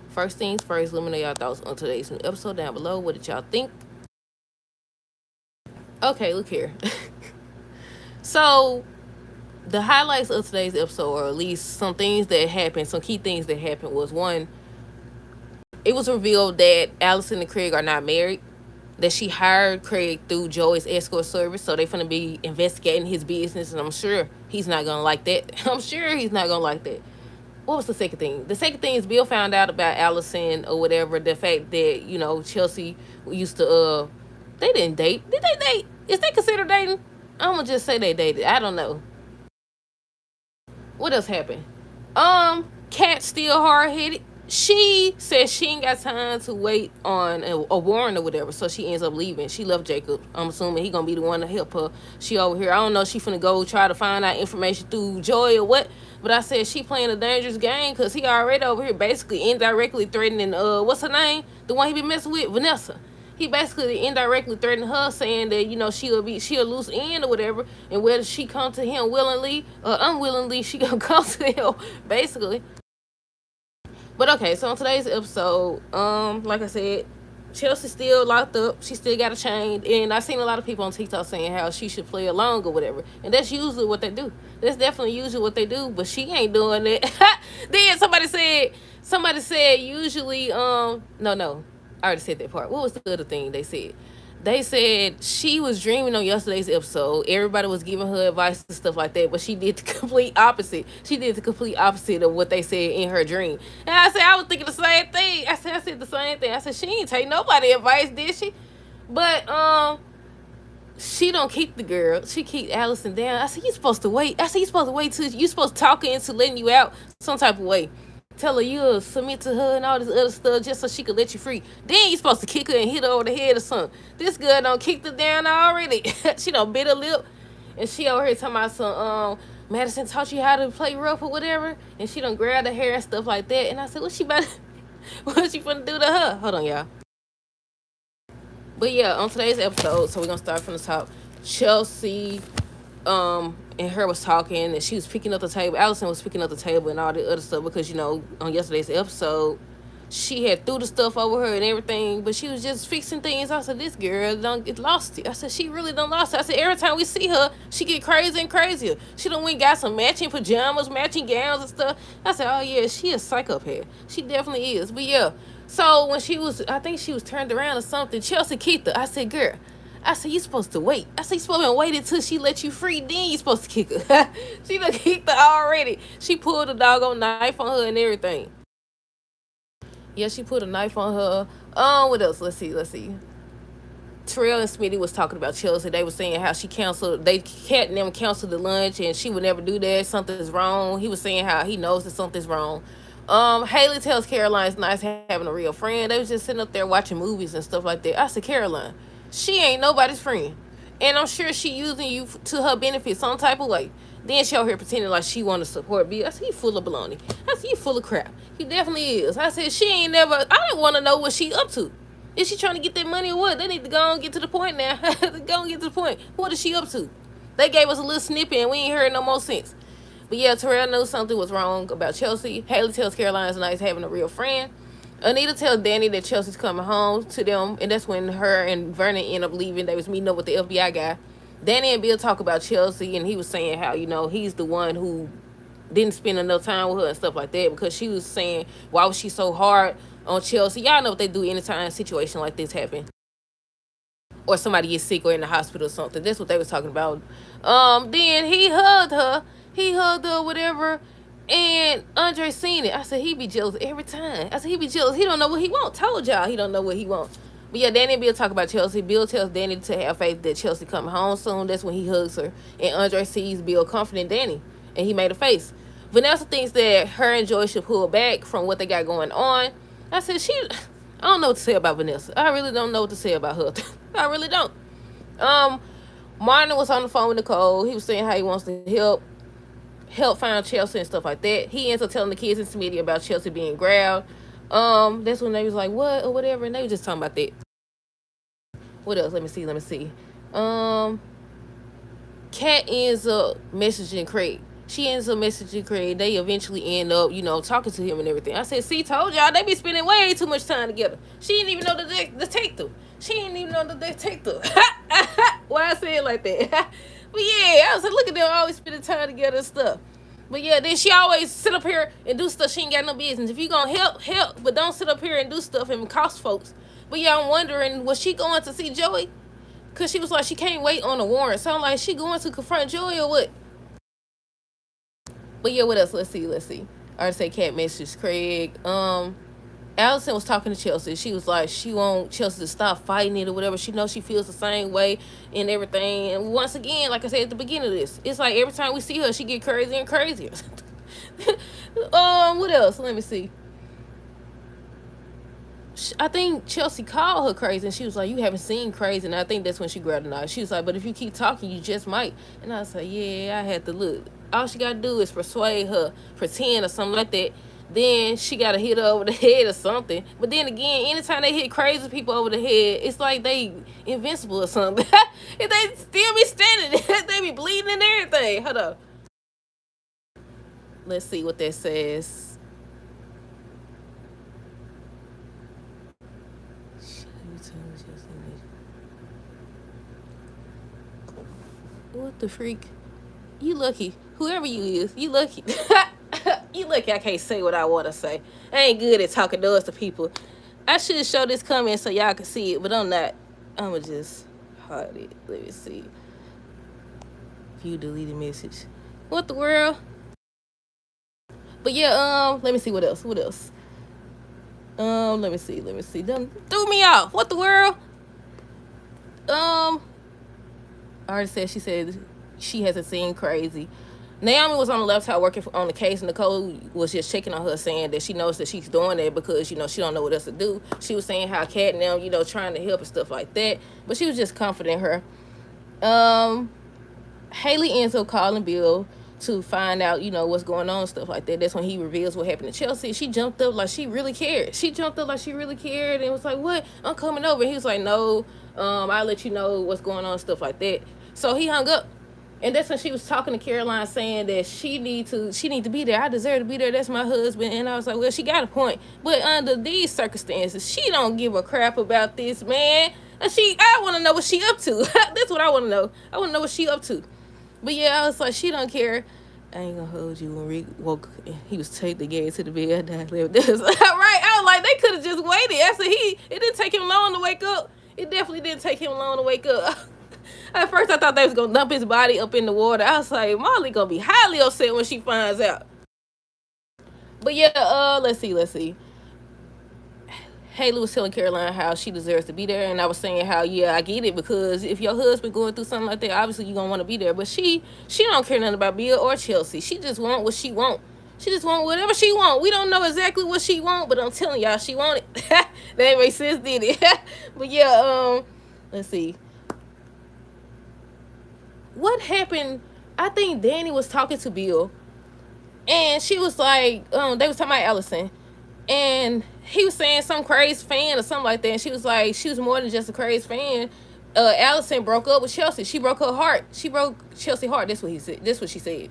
First things first, let me know y'all thoughts on today's new episode down below. What did y'all think? Okay, look here. So, the highlights of today's episode, or at least some things that happened, some key things that happened, was one, it was revealed that Allison and Craig are not married. That she hired Craig through Joey's escort service, so they finna be investigating his business, and I'm sure he's not gonna like that. I'm sure he's not gonna like that. What was the second thing? The second thing is Bill found out about Allison or whatever. The fact that Chelsea used to they didn't date. Did they date? Is they considered dating? I'm gonna just say they dated. I don't know. What else happened? Kat still hard headed. She says she ain't got time to wait on a warrant or whatever, so she ends up leaving. She left Jacob. I'm assuming he gonna be the one to help her. She over here. I don't know. She finna go try to find out information through Joy or what. But I said she playing a dangerous game because he already over here basically indirectly threatening what's her name, the one he been messing with, Vanessa. He basically indirectly threatened her, saying that she'll lose end or whatever, and whether she come to him willingly or unwillingly, she gonna come to him basically. But okay, so on today's episode, like I said, Chelsea still locked up. She still got a chain, and I've seen a lot of people on TikTok saying how she should play along or whatever, and that's usually what they do. That's definitely usually what they do, but she ain't doing it. Then somebody said usually no, I already said that part. What was the other thing they said? They said she was dreaming on yesterday's episode. Everybody was giving her advice and stuff like that, but she did the complete opposite. She did the complete opposite of what they said in her dream. And I said, I was thinking the same thing. I said the same thing. I said, she ain't take nobody advice, did she? But she don't keep the girl. She keep Allison down. I said, you supposed to wait. I said, you supposed to wait till you supposed to talk her into letting you out some type of way. Tell her you'll submit to her and all this other stuff just so she could let you free. Then you supposed to kick her and hit her over the head or something. This girl don't kick her down already. She don't bit her lip. And she over here talking about some, Madison taught you how to play rough or whatever. And she don't grab her hair and stuff like that. And I said, what she about what she finna do to her? Hold on, y'all. But yeah, on today's episode, so we're gonna start from the top. Chelsea and her was talking, and she was picking up the table. Allison was picking up the table and all the other stuff because on yesterday's episode she had threw the stuff over her and everything, but she was just fixing things. I said, this girl don't get lost it. I said, she really don't lost it. I said, every time we see her, she get crazier and crazier. She done went got some matching pajamas, matching gowns and stuff. I said, oh yeah, she a psychopath. She definitely is. But yeah, so when I think she was turned around or something, Chelsea kicked her. I said, girl, I said, you supposed to wait. I said, you supposed to wait until she let you free, then you supposed to kick her. She done kicked her already. She pulled a doggone knife on her and everything. Yeah, she put a knife on her. What else? Let's see. Terrell and Smitty was talking about Chelsea. They were saying how they hadn't them canceled the lunch and she would never do that. Something's wrong. He was saying how he knows that something's wrong. Haley tells Caroline it's nice having a real friend. They was just sitting up there watching movies and stuff like that. I said, Caroline, she ain't nobody's friend. And I'm sure she using you to her benefit some type of way. Then she out here pretending like she want to support Bill. I said, you full of baloney. I said, you full of crap. He definitely is. I said, she ain't never, I didn't want to know what she up to. Is she trying to get that money or what? They need to go and get to the point now. Go and get to the point. What is she up to? They gave us a little snippet and we ain't heard no more since. But yeah, Terrell knows something was wrong about Chelsea. Haley tells Caroline it's nice having a real friend. Anita tells Danny that Chelsea's coming home to them, and that's when her and Vernon end up leaving. They was meeting up with the FBI guy. Danny and Bill talk about Chelsea, and he was saying how, he's the one who didn't spend enough time with her and stuff like that, because she was saying, why was she so hard on Chelsea? Y'all know what they do anytime a situation like this happen. Or somebody gets sick or in the hospital or something. That's what they was talking about. Then he hugged her, whatever, and Andre seen it. I said, he be jealous every time. I said, he be jealous. He don't know what he want. Told y'all he don't know what he want. But yeah, Danny and Bill talk about Chelsea. Bill tells Danny to have faith that Chelsea coming home soon. That's when he hugs her. And Andre sees Bill confident Danny. And he made a face. Vanessa thinks that her and Joy should pull back from what they got going on. I said, I don't know what to say about Vanessa. I really don't know what to say about her. I really don't. Martin was on the phone with Nicole. He was saying how he wants to help find Chelsea and stuff like that. He ends up telling the kids in Smitty about Chelsea being grabbed. That's when they was like, what or whatever, and they were just talking about that. What else? Let me see. Kat ends up messaging Craig. She ends up messaging Craig. They eventually end up, talking to him and everything. I said, see, told y'all, they be spending way too much time together. She didn't even know the detective. She didn't even know the detective. Why I say it like that? But yeah, I was like, look at them always spending time together and stuff. But yeah, then she always sit up here and do stuff she ain't got no business. If you gonna help, help. But don't sit up here and do stuff and cost folks. But yeah, I'm wondering, was she going to see Joey? Because she was like, she can't wait on a warrant. So I'm like, she going to confront Joey or what? But yeah, what else? Let's see. I already say cat message Craig. Allison was talking to Chelsea. She was like, she want Chelsea to stop fighting it or whatever. She knows she feels the same way and everything. And once again, like I said at the beginning of this, it's like every time we see her, she get crazier and crazier. What else? Let me see. I think Chelsea called her crazy, and she was like, you haven't seen crazy. And I think that's when she grabbed the knife. She was like, but if you keep talking, you just might. And I was like, yeah, I had to look. All she got to do is persuade her, pretend or something like that. Then she got to hit her over the head or something. But then again, anytime they hit crazy people over the head, it's like they invincible or something. If they still be standing, they be bleeding and everything. Hold up. Let's see what that says. What the freak? You lucky. Whoever you is, you lucky. You lucky I can't say what I want to say. I ain't good at talking noise to people. I should show this comment so y'all can see it, but I'm not. I'm going to just hide it. Let me see. View deleted message. What the world? But yeah, let me see what else. Let me see. Done threw me off. What the world? I already said, she said she hasn't seen crazy. Naomi was on the laptop working on the case, and Nicole was just checking on her, saying that she knows that she's doing that because, she don't know what else to do. She was saying how Kat and them, trying to help and stuff like that. But she was just comforting her. Haley ends up calling Bill to find out, what's going on and stuff like that. That's when he reveals what happened to Chelsea. She jumped up like she really cared. And was like, what? I'm coming over. And he was like, no, I'll let you know what's going on and stuff like that. So he hung up. And that's when she was talking to Caroline, saying that she need to be there. I deserve to be there. That's my husband. And I was like, well, she got a point. But under these circumstances, she don't give a crap about this, man. I want to know what she up to. That's what I want to know. I want to know what she up to. But yeah, I was like, she don't care. I ain't gonna hold you. When Rick woke, he was taking the game to the bed. Right? I was like, they could have just waited. I said, it didn't take him long to wake up. It definitely didn't take him long to wake up. At first, I thought they was gonna dump his body up in the water. I was like, Molly gonna be highly upset when she finds out. But yeah, let's see. Haley was telling Caroline how she deserves to be there, and I was saying how, yeah, I get it, because if your husband going through something like that, obviously you're gonna want to be there. But she don't care nothing about Bill or Chelsea. She just want what she want. She just want whatever she want. We don't know exactly what she want, but I'm telling y'all, she want it. That ain't make sense, did it? But yeah, let's see. What happened? I think Danny was talking to Bill, and she was like, they was talking about Allison, and he was saying some crazy fan or something like that, and she was like, she was more than just a crazy fan. Allison broke up with Chelsea. She broke her heart. She broke Chelsea's heart. That's what he said. That's what she said.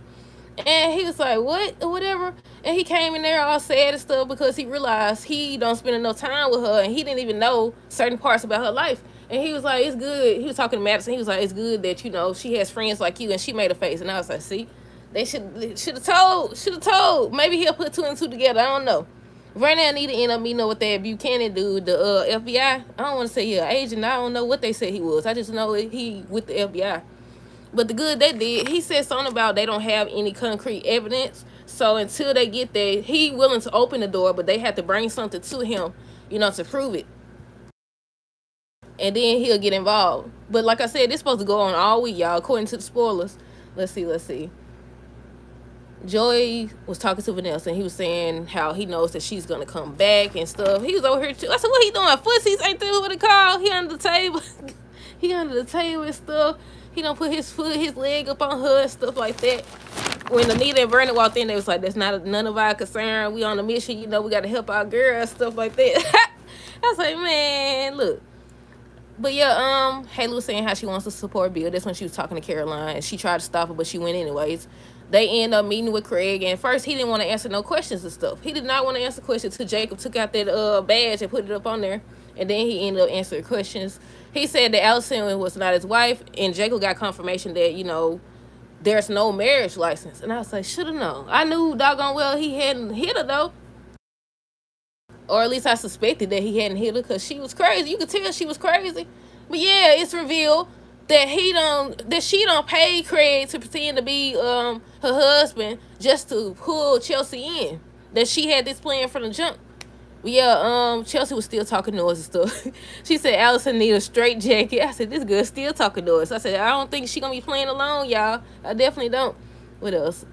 And he was like, what? Or whatever. And he came in there all sad and stuff because he realized he don't spend enough time with her, and he didn't even know certain parts about her life. And he was like, it's good. He was talking to Madison. He was like, it's good that, she has friends like you. And she made a face. And I was like, see, they should have told. Maybe he'll put two and two together. I don't know. Right now, Anita ended up meeting up with that Buchanan dude, the FBI. I don't want to say he an agent. I don't know what they said he was. I just know he with the FBI. But the good they did, he said something about they don't have any concrete evidence. So until they get there, he willing to open the door, but they have to bring something to him, to prove it. And then he'll get involved. But like I said, this supposed to go on all week, y'all, according to the spoilers. Let's see. Joey was talking to Vanessa, and he was saying how he knows that she's going to come back and stuff. He was over here, too. I said, what he doing? Footsies? Ain't that what it called? He under the table. He under the table and stuff. He don't put his leg up on her and stuff like that. When Anita and Vernon walked in, they was like, that's none of our concern. We on a mission. We got to help our girl and stuff like that. I was like, man, look. But yeah, Haley was saying how she wants to support Bill. That's when she was talking to Caroline. She tried to stop her, but she went anyways. They end up meeting with Craig, and first he didn't want to answer no questions and stuff. He did not want to answer questions till Jacob took out that badge and put it up on there, and then he ended up answering questions. He said that Allison was not his wife, and Jacob got confirmation that, there's no marriage license. And I was like, should have known. I knew doggone well he hadn't hit her though, or at least I suspected that he hadn't hit her because she was crazy. You could tell she was crazy. But yeah, it's revealed that she don't pay Craig to pretend to be her husband just to pull Chelsea in. That she had this plan from the jump. But yeah, Chelsea was still talking noise and stuff. She said Allison need a straight jacket. I said, this girl still talking noise. I said, I don't think she gonna be playing alone, y'all. I definitely don't. What else?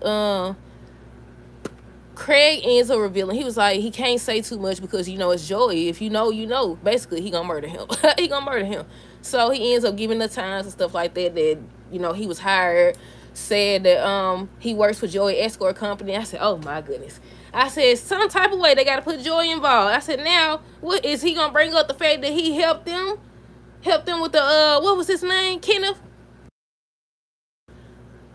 Craig ends up revealing. He was like, he can't say too much because it's Joey. If you know, you know. Basically, he gonna murder him. He gonna murder him. So he ends up giving the times and stuff like that. That he was hired. Said that he works for Joey Escort Company. I said, oh my goodness. I said, some type of way they gotta put Joey involved. I said, now what is he gonna bring up the fact that he helped them with the what was his name, Kenneth?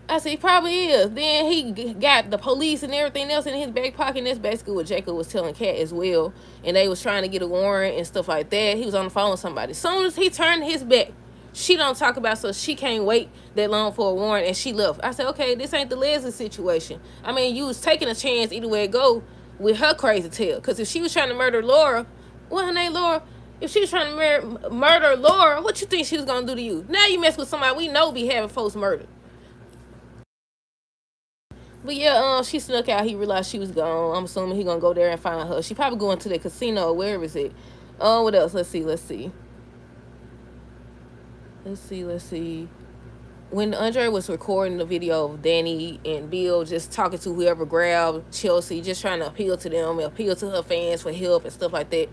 I said, he probably is. Then he got the police and everything else in his back pocket. And that's basically what Jacob was telling Kat as well. And they was trying to get a warrant and stuff like that. He was on the phone with somebody. As soon as he turned his back, she don't talk about, so she can't wait that long for a warrant, and she left. I said, okay, this ain't the Leslie situation. I mean, you was taking a chance either way it go with her crazy tail. Because if she was trying to murder Laura, what her name, Laura? If she was trying to murder Laura, what you think she was going to do to you? Now you mess with somebody we know be having folks murdered. But yeah, she snuck out. He realized she was gone. I'm assuming he gonna go there and find her. She probably going to the casino. Where is it? What else? Let's see. When Andre was recording the video of Danny and Bill just talking to whoever grabbed Chelsea, just trying to appeal to them, appeal to her fans for help and stuff like that,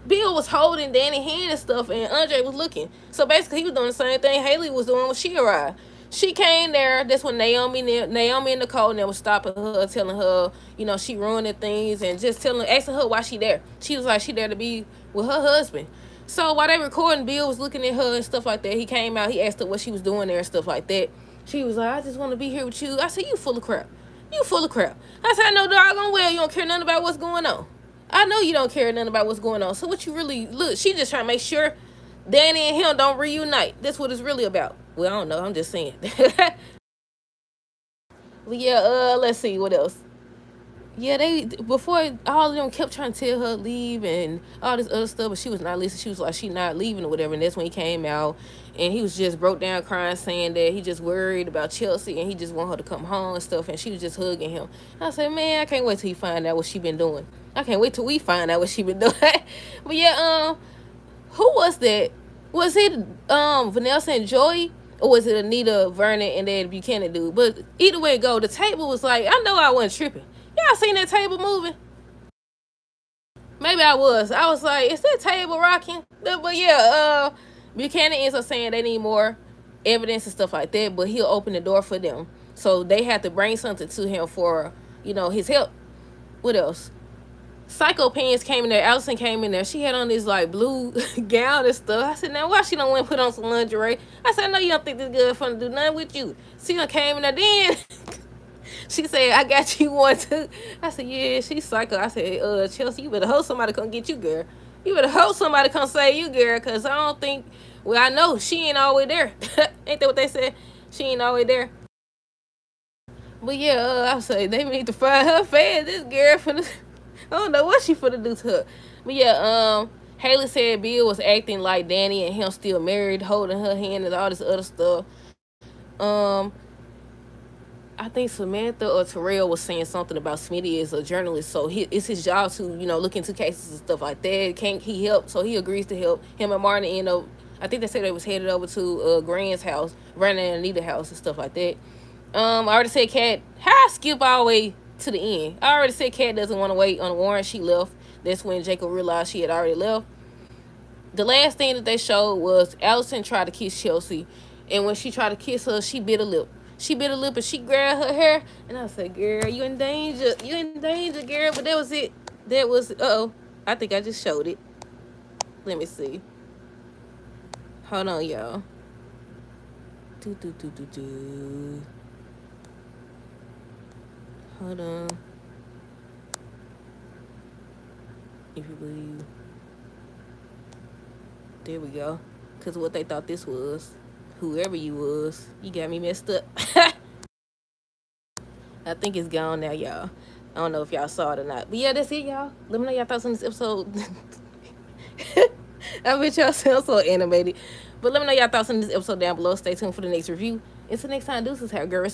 Bill was holding Danny's hand and stuff, and Andre was looking. So basically, he was doing the same thing Haley was doing when she arrived. She came there. That's when Naomi and Nicole and they was stopping her, telling her, she ruining things, and just asking her why she there. She was like, she there to be with her husband. So while they recording, Bill was looking at her and stuff like that. He came out. He asked her what she was doing there and stuff like that. She was like, I just want to be here with you. I said, you full of crap. You full of crap. I said, I know doggone well you don't care nothing about what's going on. I know you don't care nothing about what's going on. So what you really look? She just trying to make sure Danny and him don't reunite. That's what it's really about. Well, I don't know. I'm just saying. But yeah, let's see what else. Yeah, before all of them kept trying to tell her leave and all this other stuff, but she was not listening. She was like, she not leaving or whatever. And that's when he came out, and he was just broke down crying, saying that he just worried about Chelsea and he just want her to come home and stuff. And she was just hugging him. I said, man, I can't wait till he find out what she been doing. I can't wait till we find out what she been doing. But yeah, who was that? Was it Vanessa and Joy? Or was it Anita, Vernon, and then Buchanan dude? But either way it go, the table was like, I know I wasn't tripping. Y'all seen that table moving? Maybe I was. I was like, is that table rocking? But yeah, Buchanan ends up saying they need more evidence and stuff like that, but he'll open the door for them. So they have to bring something to him for, his help. What else? Psycho Pants came in there. Allison came in there. She had on this like blue gown and stuff. I said, now why she don't want to put on some lingerie? I said, I know you don't think this girl fun to do nothing with you. She done came in there then. She said, I got you one too. I said, yeah, she's psycho. I said, Chelsea, you better hope somebody come get you, girl. You better hope somebody come save you, girl, because I don't think, well, I know she ain't all the way there. Ain't that what they said? She ain't all the way there. But yeah, I say they need to find her fast. This girl finna, I don't know what she finna do to her. But yeah, Haley said Bill was acting like Danny and him still married, holding her hand and all this other stuff. I think Samantha or Terrell was saying something about Smitty is a journalist, so it's his job to, look into cases and stuff like that. Can't he help? So he agrees to help. Him and Martin end up, I think they said they was headed over to Grant's house, Brandon and Anita's house and stuff like that. I already said Kat, how I skip all the way to the end. I already said Kat doesn't want to wait on the warrant. She left. That's when Jacob realized she had already left. The last thing that they showed was Allison tried to kiss Chelsea, and when she tried to kiss her, she bit her lip. She bit her lip and she grabbed her hair. And I said, girl, you in danger. You in danger, girl. But that was it. That was, I think I just showed it. Let me see. Hold on, y'all. Hold on. If you believe. There we go. Because what they thought this was, whoever you was, you got me messed up. I think it's gone now, y'all. I don't know if y'all saw it or not. But yeah, that's it, y'all. Let me know y'all thoughts on this episode. I bet y'all sound so animated. But let me know y'all thoughts on this episode down below. Stay tuned for the next review. Until next time, deuces. Have a good rest.